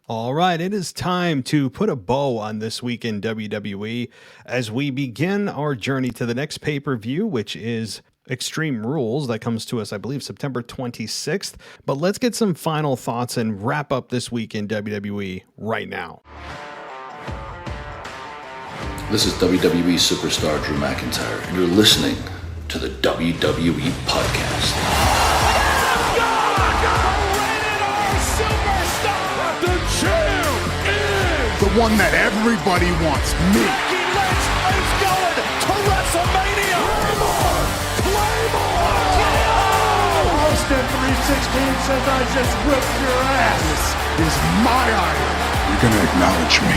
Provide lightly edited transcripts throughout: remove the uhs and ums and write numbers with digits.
All right, it is time to put a bow on this week in WWE as we begin our journey to the next pay-per-view, which is Extreme Rules. That comes to us, I believe, September 26th. But let's get some final thoughts and wrap up this week in WWE right now. This is WWE superstar Drew McIntyre, and you're listening to the WWE Podcast. The one that everybody wants, me. Becky Lynch is going to WrestleMania. Claymore! Austin 316 says I just whipped your ass. This is my idol. You're going to acknowledge me.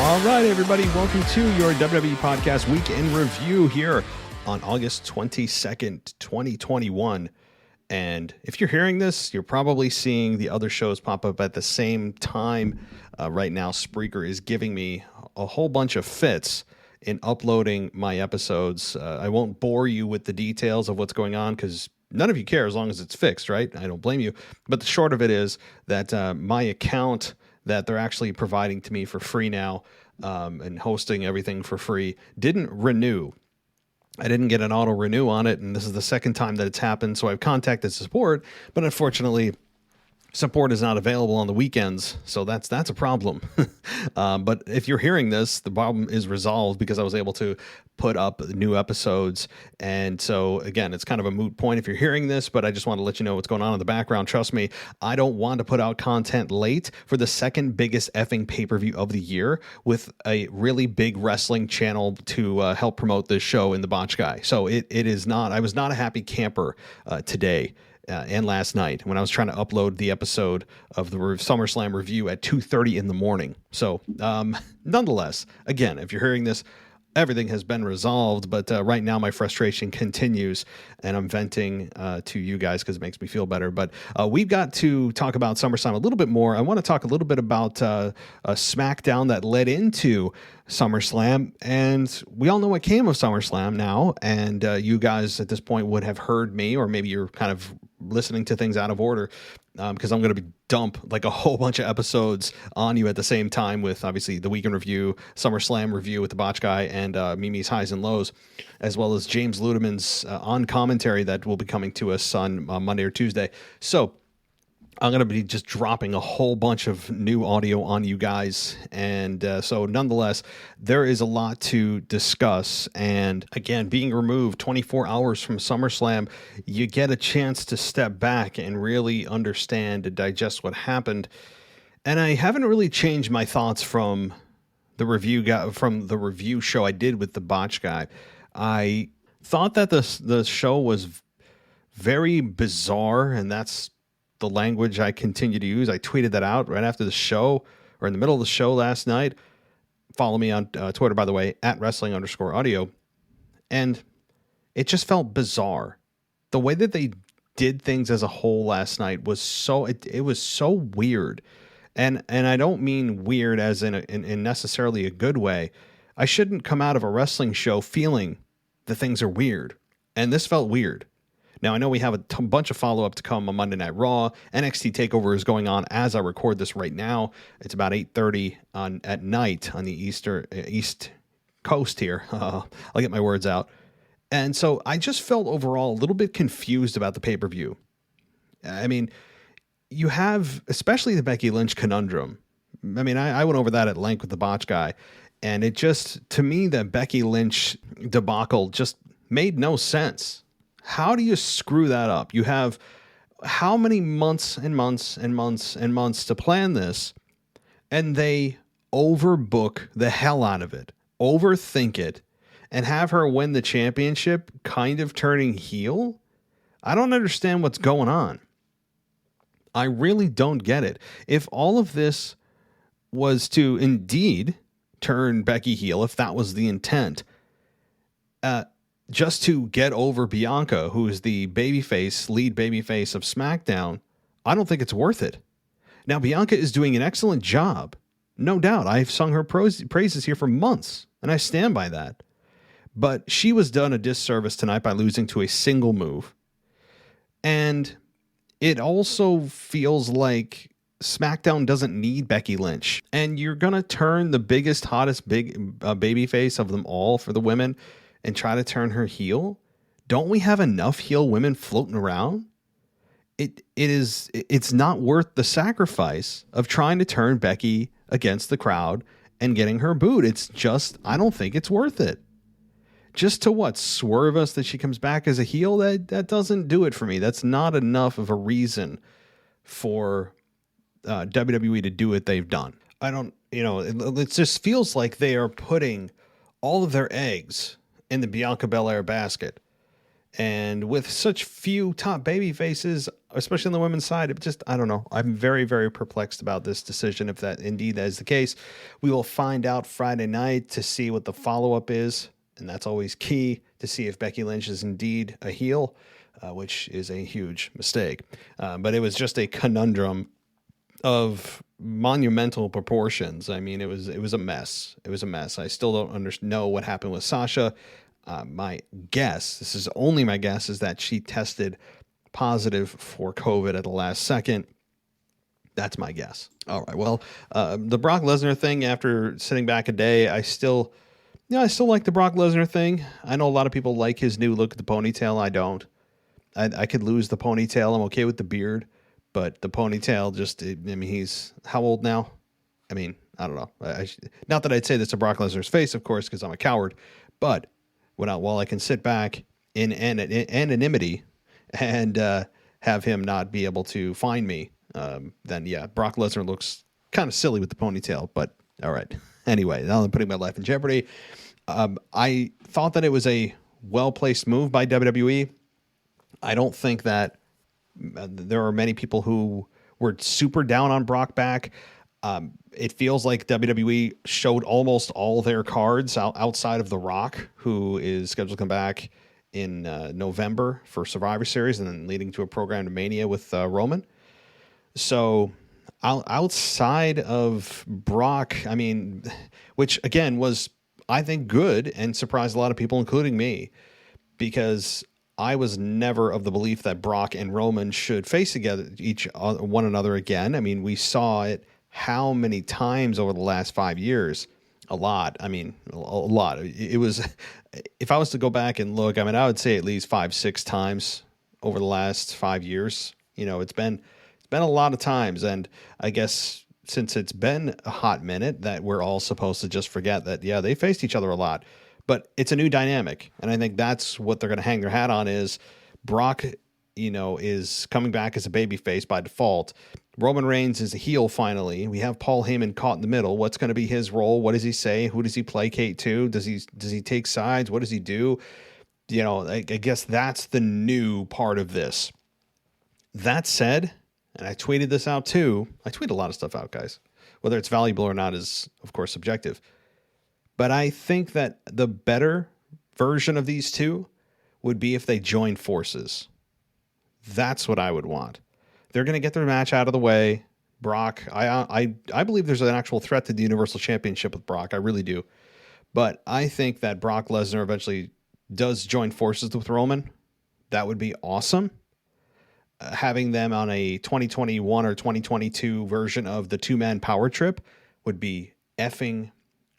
All right, everybody, welcome to your WWE Podcast Week in Review here on August 22nd, 2021. And if you're hearing this, you're probably seeing the other shows pop up at the same time. Right now, Spreaker is giving me a whole bunch of fits in uploading my episodes. I won't bore you with the details of what's going on because none of you care as long as it's fixed, right? I don't blame you. But the short of it is that my account that they're actually providing to me for free now and hosting everything for free didn't renew. I didn't get an auto renew on it, and this is the second time that it's happened. So I've contacted support, but unfortunately, support is not available on the weekends. So that's a problem. But if you're hearing this, the problem is resolved because I was able to put up new episodes. And so again, it's kind of a moot point if you're hearing this, but I just want to let you know what's going on in the background. Trust me, I don't want to put out content late for the second biggest effing pay-per-view of the year with a really big wrestling channel to help promote this show in the Botch Guy. So it is not, I was not a happy camper today. And last night when I was trying to upload the episode of the SummerSlam review at 2:30 in the morning. So nonetheless, again, if you're hearing this, everything has been resolved, but right now my frustration continues and I'm venting to you guys because it makes me feel better. But we've got to talk about SummerSlam a little bit more. I want to talk a little bit about a SmackDown that led into SummerSlam, and we all know what came of SummerSlam now, and you guys at this point would have heard me, or maybe you're kind of listening to things out of order because I'm going to be dump like a whole bunch of episodes on you at the same time with obviously the Weekend Review, SummerSlam Review with the Botch Guy, and Mimi's Highs and Lows, as well as James Ludeman's on commentary that will be coming to us on Monday or Tuesday. So I'm going to be just dropping a whole bunch of new audio on you guys. And so nonetheless, there is a lot to discuss. And again, being removed 24 hours from SummerSlam, you get a chance to step back and really understand and digest what happened. And I haven't really changed my thoughts from the review show I did with the Botch Guy. I thought that the show was very bizarre, and that's the language I continue to use. I tweeted that out right after the show, or in the middle of the show last night. Follow me on Twitter, by the way, at @wrestling_audio. And it just felt bizarre. The way that they did things as a whole last night was it was so weird. And I don't mean weird as in necessarily a good way. I shouldn't come out of a wrestling show feeling that things are weird. And this felt weird. Now, I know we have a bunch of follow-up to come on Monday Night Raw. NXT TakeOver is going on as I record this right now. It's about 8:30 at night on the East Coast here. I'll get my words out. And so I just felt overall a little bit confused about the pay-per-view. I mean, you have, especially the Becky Lynch conundrum. I mean, I went over that at length with the Botch Guy. And it just, to me, the Becky Lynch debacle just made no sense. How do you screw that up? You have how many months and months and months and months to plan this, and they overbook the hell out of it, overthink it, and have her win the championship, kind of turning heel? I don't understand what's going on. I really don't get it. If all of this was to indeed turn Becky heel, if that was the intent, just to get over Bianca, who is the lead babyface of SmackDown, I don't think it's worth it. Now, Bianca is doing an excellent job. No doubt. I've sung her praises here for months, and I stand by that. But she was done a disservice tonight by losing to a single move. And it also feels like SmackDown doesn't need Becky Lynch. And you're going to turn the biggest, hottest baby face of them all for the women and try to turn her heel? Don't we have enough heel women floating around? It's not worth the sacrifice of trying to turn Becky against the crowd and getting her booed. It's just, I don't think it's worth it. Just to swerve us that she comes back as a heel? That doesn't do it for me. That's not enough of a reason for WWE to do what they've done. I don't, it just feels like they are putting all of their eggs in the Bianca Belair basket. And with such few top baby faces, especially on the women's side, I don't know. I'm very, very perplexed about this decision. If that indeed is the case, we will find out Friday night to see what the follow-up is. And that's always key to see if Becky Lynch is indeed a heel, which is a huge mistake. But it was just a conundrum of monumental proportions. I mean, it was a mess. It was a mess. I still don't know what happened with Sasha. My guess, this is only my guess, is that she tested positive for COVID at the last second. That's my guess. All right. Well, the Brock Lesnar thing, after sitting back a day, I still like the Brock Lesnar thing. I know a lot of people like his new look at the ponytail. I don't. I could lose the ponytail. I'm okay with the beard, but the ponytail he's how old now? I mean, I don't know. Not that I'd say that's a Brock Lesnar's face, of course, because I'm a coward, but while I can sit back in anonymity and have him not be able to find me, then yeah, Brock Lesnar looks kind of silly with the ponytail, but all right. Anyway, now I'm putting my life in jeopardy. I thought that it was a well-placed move by WWE. I don't think that there are many people who were super down on Brock back. It feels like WWE showed almost all their cards outside of The Rock, who is scheduled to come back in November for Survivor Series and then leading to a program to Mania with Roman. So outside of Brock, I mean, which again was, I think, good and surprised a lot of people, including me, because I was never of the belief that Brock and Roman should face one another again. I mean, we saw it how many times over the last 5 years? A lot. I mean, a lot. It was, if I was to go back and look, I mean, I would say at least 5-6 times over the last 5 years. It's been a lot of times. And I guess since it's been a hot minute, that we're all supposed to just forget that, yeah, they faced each other a lot, but it's a new dynamic. And I think that's what they're going to hang their hat on is Brock, is coming back as a babyface by default. Roman Reigns is a heel finally. We have Paul Heyman caught in the middle. What's going to be his role? What does he say? Who does he placate to? Does he take sides? What does he do? I guess that's the new part of this. That said, and I tweeted this out too. I tweet a lot of stuff out, guys. Whether it's valuable or not is, of course, subjective. But I think that the better version of these two would be if they join forces. That's what I would want. They're going to get their match out of the way. Brock, I believe there's an actual threat to the Universal Championship with Brock. I really do. But I think that Brock Lesnar eventually does join forces with Roman. That would be awesome. Having them on a 2021 or 2022 version of the two-man power trip would be effing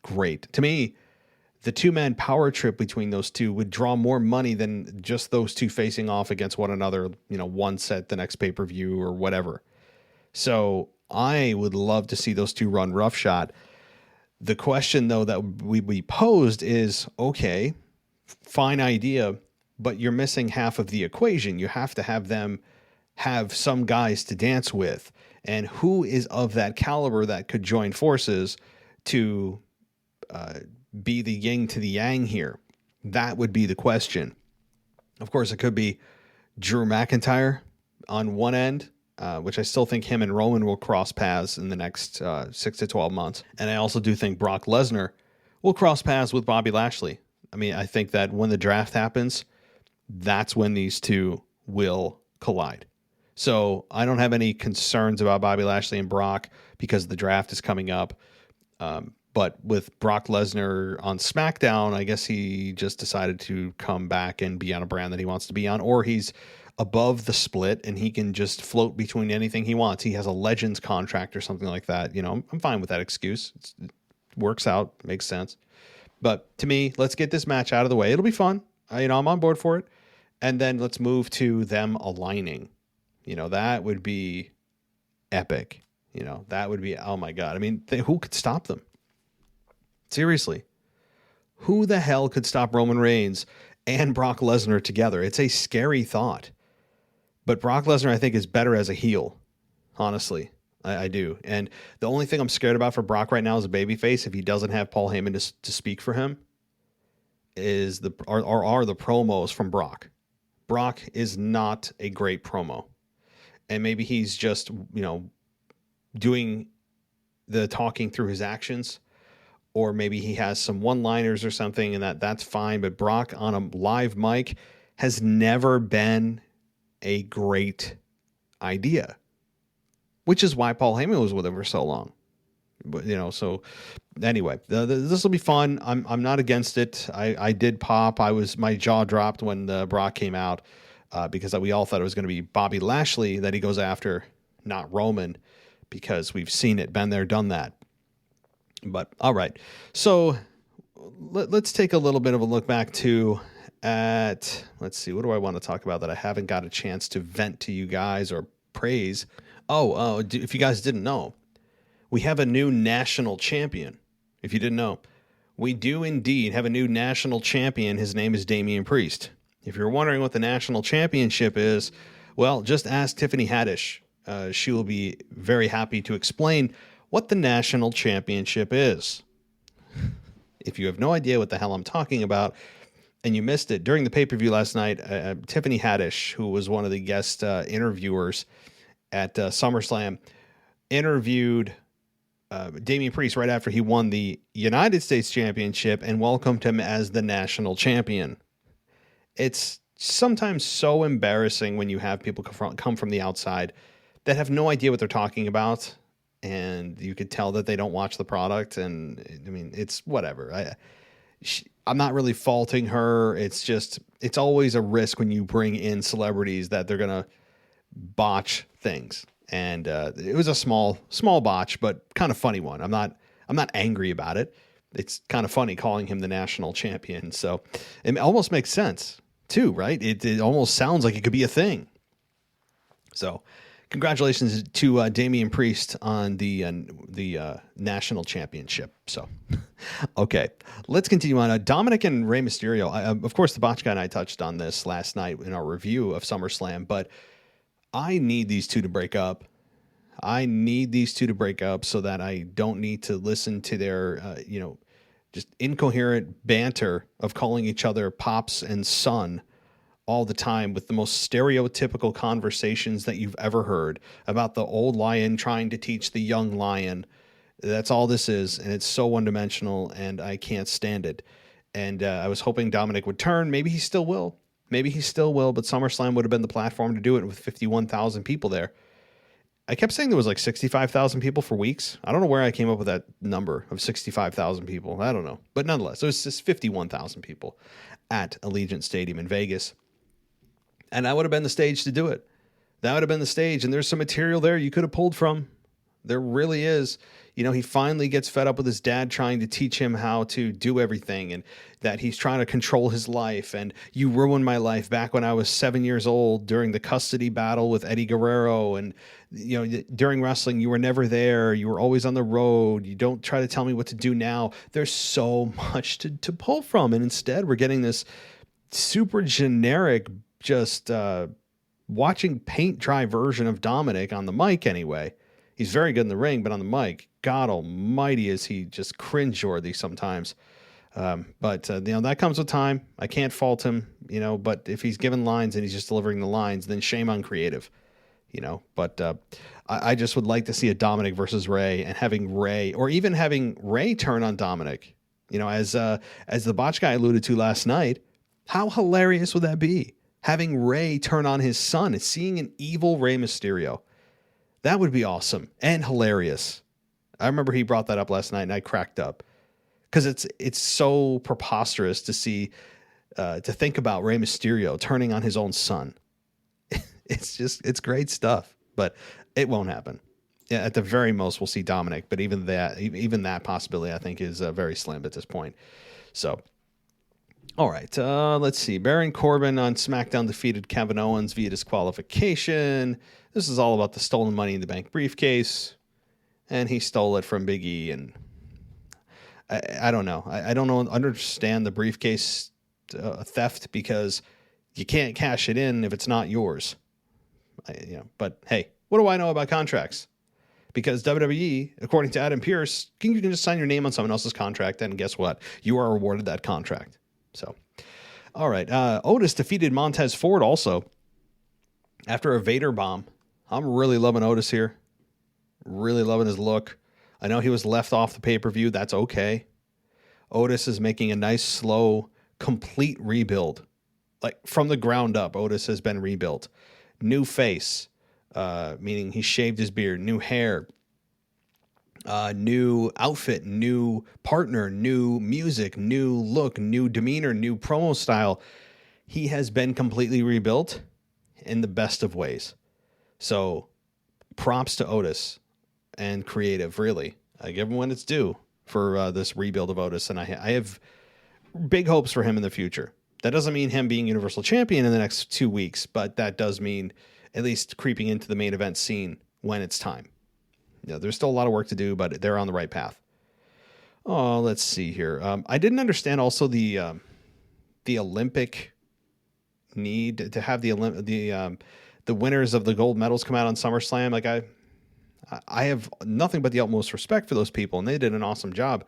great. To me, the two-man power trip between those two would draw more money than just those two facing off against one another, once at the next pay-per-view or whatever. So I would love to see those two run roughshod. The question, though, that we posed is, okay, fine idea, but you're missing half of the equation. You have to have them have some guys to dance with. And who is of that caliber that could join forces to be the yin to the yang here? That would be the question. Of course, it could be Drew McIntyre on one end, which I still think him and Roman will cross paths in the next 6 to 12 months. And I also do think Brock Lesnar will cross paths with Bobby Lashley. I mean, I think that when the draft happens, that's when these two will collide. So I don't have any concerns about Bobby Lashley and Brock because the draft is coming up. But with Brock Lesnar on SmackDown, I guess he just decided to come back and be on a brand that he wants to be on, or he's above the split and he can just float between anything he wants. He has a Legends contract or something like that. You know, I'm fine with that excuse. It works out, makes sense. But to me, let's get this match out of the way. It'll be fun. I'm on board for it. And then let's move to them aligning. That would be epic. That would be, oh my God. I mean, who could stop them? Seriously. Who the hell could stop Roman Reigns and Brock Lesnar together? It's a scary thought. But Brock Lesnar, I think, is better as a heel. Honestly, I do. And the only thing I'm scared about for Brock right now as a babyface, if he doesn't have Paul Heyman to speak for him, are the promos from Brock. Brock is not a great promo. And maybe he's just, doing the talking through his actions. Or maybe he has some one-liners or something, and that's fine. But Brock on a live mic has never been a great idea, which is why Paul Heyman was with him for so long. But so anyway, this will be fun. I'm not against it. I did pop. My jaw dropped when Brock came out because we all thought it was going to be Bobby Lashley that he goes after, not Roman, because we've seen it, been there, done that. But all right, so let's take a little bit of a look back let's see, what do I want to talk about that I haven't got a chance to vent to you guys or praise? If you guys didn't know, we have a new national champion. If you didn't know, we do indeed have a new national champion. His name is Damian Priest. If you're wondering what the national championship is, well, just ask Tiffany Haddish. She will be very happy to explain what the national championship is. If you have no idea what the hell I'm talking about and you missed it during the pay-per-view last night, Tiffany Haddish, who was one of the guest interviewers at SummerSlam, interviewed Damian Priest right after he won the United States Championship and welcomed him as the national champion. It's sometimes so embarrassing when you have people come from the outside that have no idea what they're talking about. And you could tell that they don't watch the product. And I mean, it's whatever. I'm not really faulting her. It's always a risk when you bring in celebrities that they're going to botch things. And it was a small botch, but kind of funny one. I'm not angry about it. It's kind of funny calling him the national champion. So it almost makes sense too, right? It almost sounds like it could be a thing. So congratulations to Damian Priest on the national championship. So, okay, let's continue on. Dominic and Rey Mysterio. Of course, the Botch Guy and I touched on this last night in our review of SummerSlam, but I need these two to break up. I need these two to break up so that I don't need to listen to their, just incoherent banter of calling each other Pops and Son all the time with the most stereotypical conversations that you've ever heard about the old lion trying to teach the young lion. That's all this is, and it's so one-dimensional, and I can't stand it. And I was hoping Dominic would turn. Maybe he still will. But SummerSlam would have been the platform to do it with 51,000 people there. I kept saying there was like 65,000 people for weeks. I don't know where I came up with that number of 65,000 people. I don't know. But nonetheless, it was just 51,000 people at Allegiant Stadium in Vegas. And that would have been the stage to do it. That would have been the stage. And there's some material there you could have pulled from. There really is. He finally gets fed up with his dad trying to teach him how to do everything and that he's trying to control his life. And you ruined my life back when I was 7 years old during the custody battle with Eddie Guerrero. And, during wrestling, you were never there. You were always on the road. You don't try to tell me what to do now. There's so much to pull from. And instead, we're getting this super generic, just watching paint dry version of Dominic on the mic anyway. He's very good in the ring, but on the mic, God almighty, is he just cringeworthy sometimes. But that comes with time. I can't fault him, but if he's given lines and he's just delivering the lines, then shame on creative, But I just would like to see a Dominic versus Rey and having Rey, or even having Rey turn on Dominic, as the Botch Guy alluded to last night. How hilarious would that be? Having Rey turn on his son and seeing an evil Rey Mysterio. That would be awesome and hilarious. I remember he brought that up last night and I cracked up because it's so preposterous to see, to think about Rey Mysterio turning on his own son. It's great stuff, but it won't happen. Yeah, at the very most, we'll see Dominic, but even that possibility, I think, is very slim at this point. So, all right, let's see. Baron Corbin on SmackDown defeated Kevin Owens via disqualification. This is all about the stolen Money in the Bank briefcase, and he stole it from Big E. And I don't know. I don't understand the briefcase theft, because you can't cash it in if it's not yours. But hey, what do I know about contracts? Because WWE, according to Adam Pearce, you can just sign your name on someone else's contract, and guess what? You are awarded that contract. So, all right. Otis defeated Montez Ford also after a Vader bomb. I'm really loving Otis here. Really loving his look. I know he was left off the pay-per-view. That's okay. Otis is making a nice, slow, complete rebuild. Like from the ground up, Otis has been rebuilt. New face, meaning he shaved his beard, new hair, new outfit, new partner, new music, new look, new demeanor, new promo style. He has been completely rebuilt in the best of ways. So props to Otis and creative, really. I give him when it's due for this rebuild of Otis, and I have big hopes for him in the future. That doesn't mean him being Universal Champion in the next 2 weeks, but that does mean at least creeping into the main event scene when it's time. There's still a lot of work to do, but they're on the right path. Oh, let's see here. I didn't understand also the Olympic need to have the winners of the gold medals come out on SummerSlam. Like I have nothing but the utmost respect for those people, and they did an awesome job.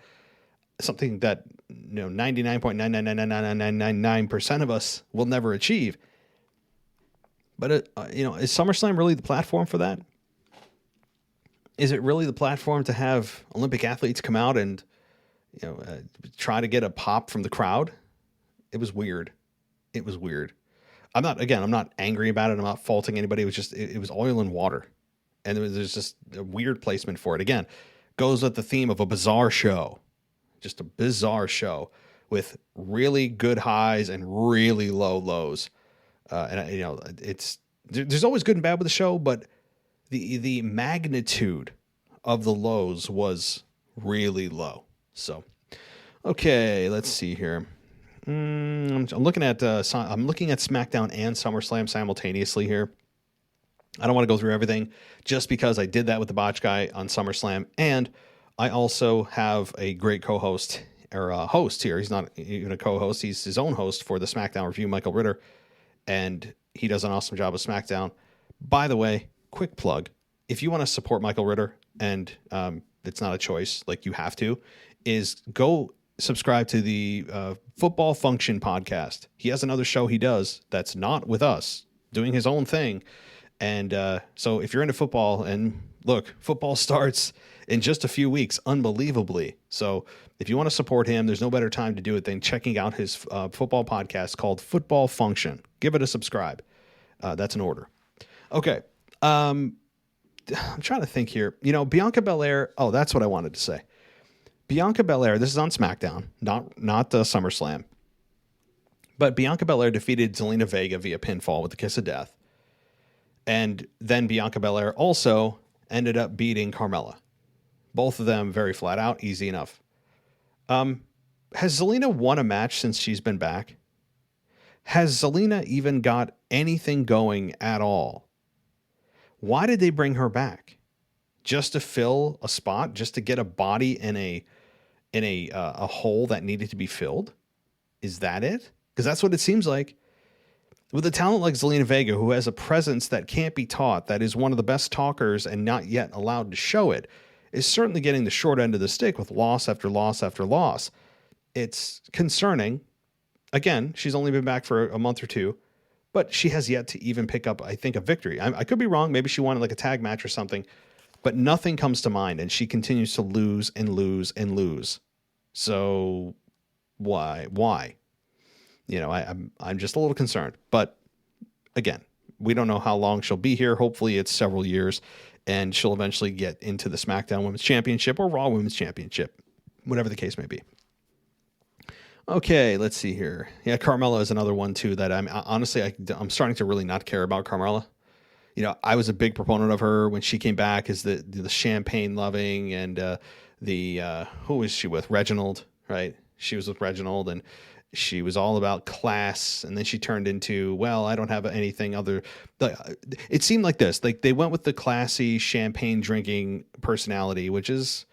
Something that 99.9999999% of us will never achieve. But is SummerSlam really the platform for that? Is it really the platform to have Olympic athletes come out and try to get a pop from the crowd? It was weird. I'm not angry about it. I'm not faulting anybody. It was just it was oil and water, and there's just a weird placement for it. Again, goes with the theme of a bizarre show. Just a bizarre show with really good highs and really low lows. There's always good and bad with the show, but the magnitude of the lows was really low. So, okay, let's see here. I'm looking at SmackDown and SummerSlam simultaneously here. I don't want to go through everything just because I did that with the botch guy on SummerSlam, and I also have a great co-host or host here. He's not even a co-host. He's his own host for the SmackDown review, Michael Ritter, and he does an awesome job of SmackDown. By the way, quick plug. If you want to support Michael Ritter, and it's not a choice, like you have to, is go subscribe to the Football Function podcast. He has another show he does that's not with us, doing his own thing. And so if you're into football, and look, football starts in just a few weeks, unbelievably. So if you want to support him, there's no better time to do it than checking out his football podcast called Football Function. Give it a subscribe. That's an order. Okay. I'm trying to think here. Bianca Belair. Oh, that's what I wanted to say. Bianca Belair. This is on SmackDown, not SummerSlam. But Bianca Belair defeated Zelina Vega via pinfall with the kiss of death. And then Bianca Belair also ended up beating Carmella. Both of them very flat out, easy enough. Has Zelina won a match since she's been back? Has Zelina even got anything going at all? Why did they bring her back? Just to fill a spot? Just to get a body in a hole that needed to be filled? Is that it? Because that's what it seems like. With a talent like Zelina Vega, who has a presence that can't be taught, that is one of the best talkers and not yet allowed to show it, is certainly getting the short end of the stick with loss after loss after loss. It's concerning. Again, she's only been back for a month or two, but she has yet to even pick up, I think, a victory. I could be wrong. Maybe she wanted like a tag match or something, but nothing comes to mind, and she continues to lose and lose and lose. So why? I'm just a little concerned, but again, we don't know how long she'll be here. Hopefully it's several years, and she'll eventually get into the SmackDown Women's Championship or Raw Women's Championship, whatever the case may be. Okay, let's see here. Yeah, Carmella is another one too that I'm starting to really not care about Carmella. I was a big proponent of her when she came back as the champagne loving and who was she with? Reginald, right? She was with Reginald and she was all about class. And then she turned into, well, I don't have anything other. It seemed like this, like they went with the classy champagne drinking personality, which is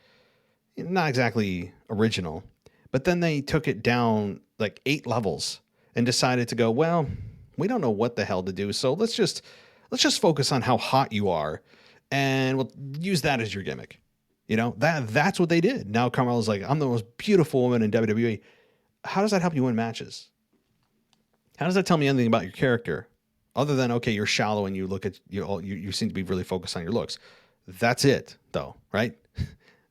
not exactly original, but then they took it down like 8 levels and decided to go, well, we don't know what the hell to do. So let's just focus on how hot you are and we'll use that as your gimmick. That's what they did. Now Carmella's like, I'm the most beautiful woman in WWE. How does that help you win matches? How does that tell me anything about your character other than, okay, you're shallow and you seem to be really focused on your looks. That's it though, right?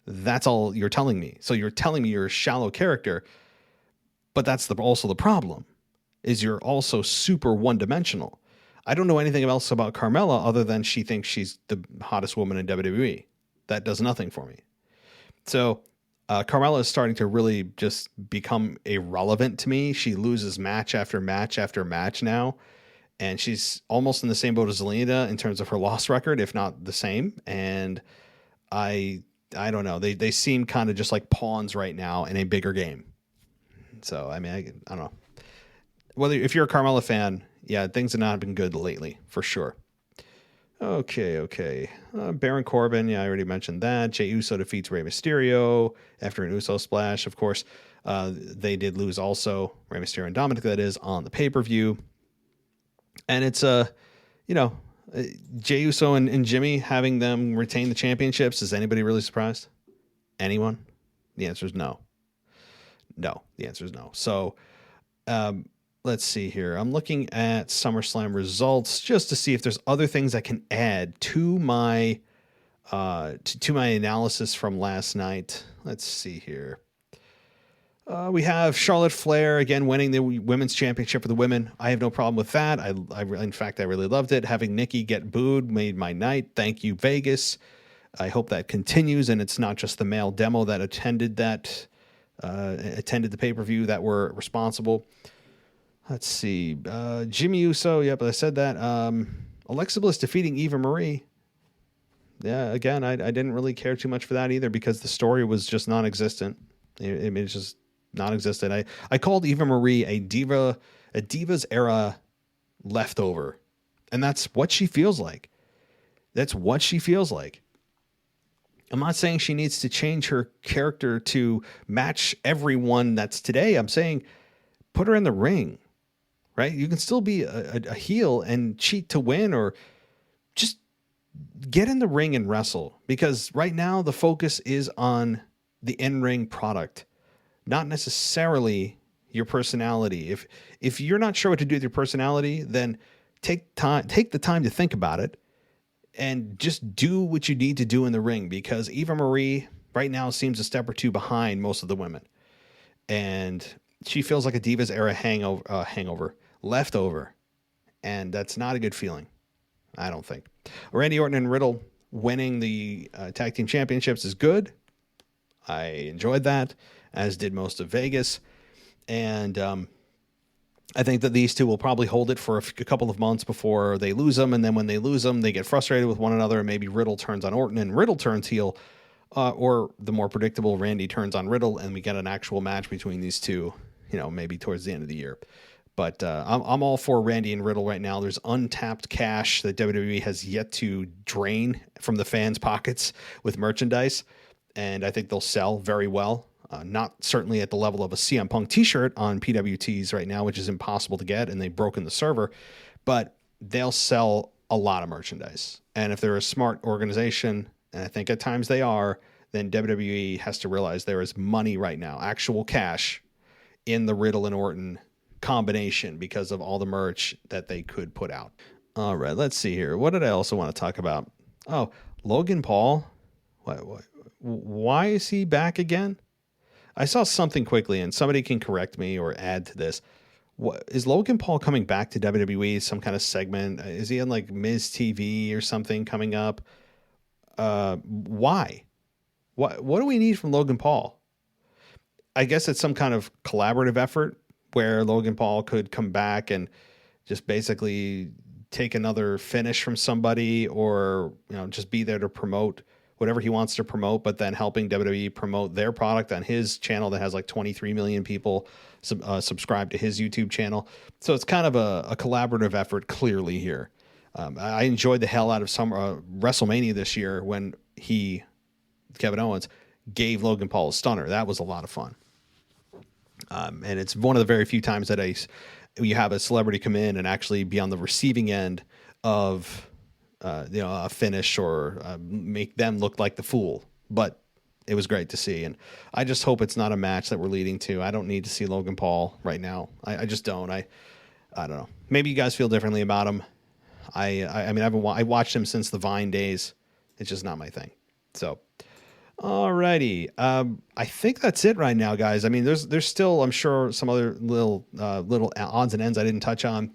That's all you're telling me. So you're telling me you're a shallow character, but that's also the problem is you're also super one-dimensional. I don't know anything else about Carmella other than she thinks she's the hottest woman in WWE. That does nothing for me. So Carmella is starting to really just become irrelevant to me. She loses match after match after match now. And she's almost in the same boat as Zelina in terms of her loss record, if not the same. And I don't know. They seem kind of just like pawns right now in a bigger game. So, I mean, I don't know. If you're a Carmella fan, yeah, things have not been good lately, for sure. Okay. Baron Corbin, yeah, I already mentioned that. Jey Uso defeats Rey Mysterio after an Uso splash. Of course, they did lose also, Rey Mysterio and Dominic, that is, on the pay-per-view. And it's, Jey Uso and Jimmy having them retain the championships. Is anybody really surprised? Anyone? The answer is no. No, the answer is no. So, let's see here. I'm looking at SummerSlam results just to see if there's other things I can add to my to my analysis from last night. Let's see here. We have Charlotte Flair again winning the women's championship for the women. I have no problem with that. In fact, I really loved it. Having Nikki get booed made my night. Thank you, Vegas. I hope that continues, and it's not just the male demo that attended the pay-per-view that were responsible. Let's see. Jimmy Uso. Yep, I said that. Alexa Bliss defeating Eva Marie. Yeah, again, I didn't really care too much for that either because the story was just non-existent. It's just non-existent. I called Eva Marie a Divas era leftover. And that's what she feels like. That's what she feels like. I'm not saying she needs to change her character to match everyone that's today. I'm saying put her in the ring, right? You can still be a heel and cheat to win, or just get in the ring and wrestle, because right now the focus is on the in-ring product, not necessarily your personality. If you're not sure what to do with your personality, then take the time to think about it and just do what you need to do in the ring, because Eva Marie right now seems a step or two behind most of the women. And she feels like a Divas era leftover. And that's not a good feeling, I don't think. Randy Orton and Riddle winning the tag team championships is good. I enjoyed that, as did most of Vegas. And I think that these two will probably hold it for a couple of months before they lose them. And then when they lose them, they get frustrated with one another. And maybe Riddle turns on Orton and Riddle turns heel. Or the more predictable, Randy turns on Riddle and we get an actual match between these two, maybe towards the end of the year. But I'm all for Randy and Riddle right now. There's untapped cash that WWE has yet to drain from the fans' pockets with merchandise. And I think they'll sell very well. Not certainly at the level of a CM Punk t-shirt on PWTs right now, which is impossible to get, and they've broken the server. But they'll sell a lot of merchandise. And if they're a smart organization, and I think at times they are, then WWE has to realize there is money right now, actual cash, in the Riddle and Orton combination because of all the merch that they could put out. All right, let's see here. What did I also want to talk about? Oh, Logan Paul. Why is he back again? I saw something quickly, and somebody can correct me or add to this. Is Logan Paul coming back to WWE? Some kind of segment? Is he on like Miz TV or something coming up? Why? What do we need from Logan Paul? I guess it's some kind of collaborative effort where Logan Paul could come back and just basically take another finish from somebody, or just be there to promote whatever he wants to promote, but then helping WWE promote their product on his channel that has like 23 million people subscribe to his YouTube channel. So it's kind of a collaborative effort clearly here. I enjoyed the hell out of some WrestleMania this year when Kevin Owens, gave Logan Paul a stunner. That was a lot of fun. And it's one of the very few times that you have a celebrity come in and actually be on the receiving end of a finish or make them look like the fool. But it was great to see, and I just hope it's not a match that we're leading to. I don't need to see Logan Paul right now. I just don't. I don't know. Maybe you guys feel differently about him. I mean, I watched him since the Vine days. It's just not my thing. So, alrighty. I think that's it right now, guys. I mean, there's still, I'm sure, some other little odds and ends I didn't touch on,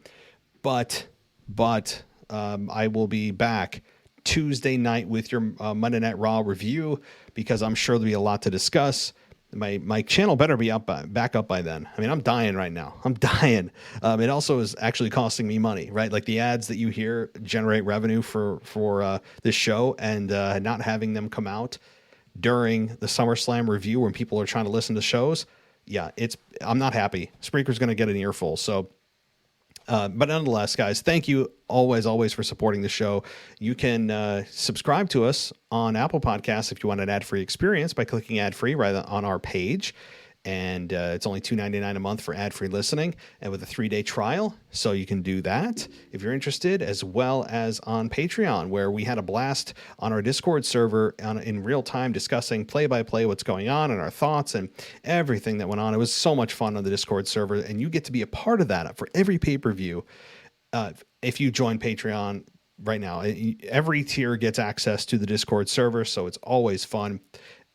but I will be back Tuesday night with your Monday Night Raw review, because I'm sure there'll be a lot to discuss. My channel better be back up by then. I mean, I'm dying right now. I'm dying. It also is actually costing me money, right? Like the ads that you hear generate revenue for this show, and not having them come out during the SummerSlam review when people are trying to listen to shows. Yeah, I'm not happy. Spreaker's going to get an earful. So, but nonetheless, guys, thank you always for supporting the show. You can subscribe to us on Apple Podcasts if you want an ad-free experience by clicking ad-free right on our page. And it's only $2.99 a month for ad-free listening, and with a 3-day trial. So you can do that if you're interested, as well as on Patreon, where we had a blast on our Discord server in real time discussing play-by-play what's going on and our thoughts and everything that went on. It was so much fun on the Discord server, and you get to be a part of that for every pay-per-view. If you join Patreon right now, every tier gets access to the Discord server, so it's always fun,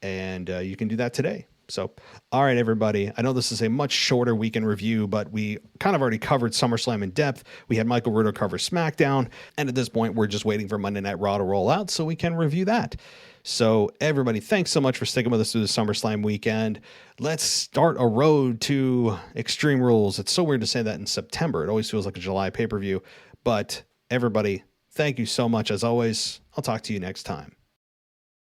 and you can do that today. So, all right, everybody. I know this is a much shorter weekend review, but we kind of already covered SummerSlam in depth. We had Michael Rutter cover SmackDown, and at this point, we're just waiting for Monday Night Raw to roll out so we can review that. So, everybody, thanks so much for sticking with us through the SummerSlam weekend. Let's start a road to Extreme Rules. It's so weird to say that in September. It always feels like a July pay-per-view. But, everybody, thank you so much. As always, I'll talk to you next time.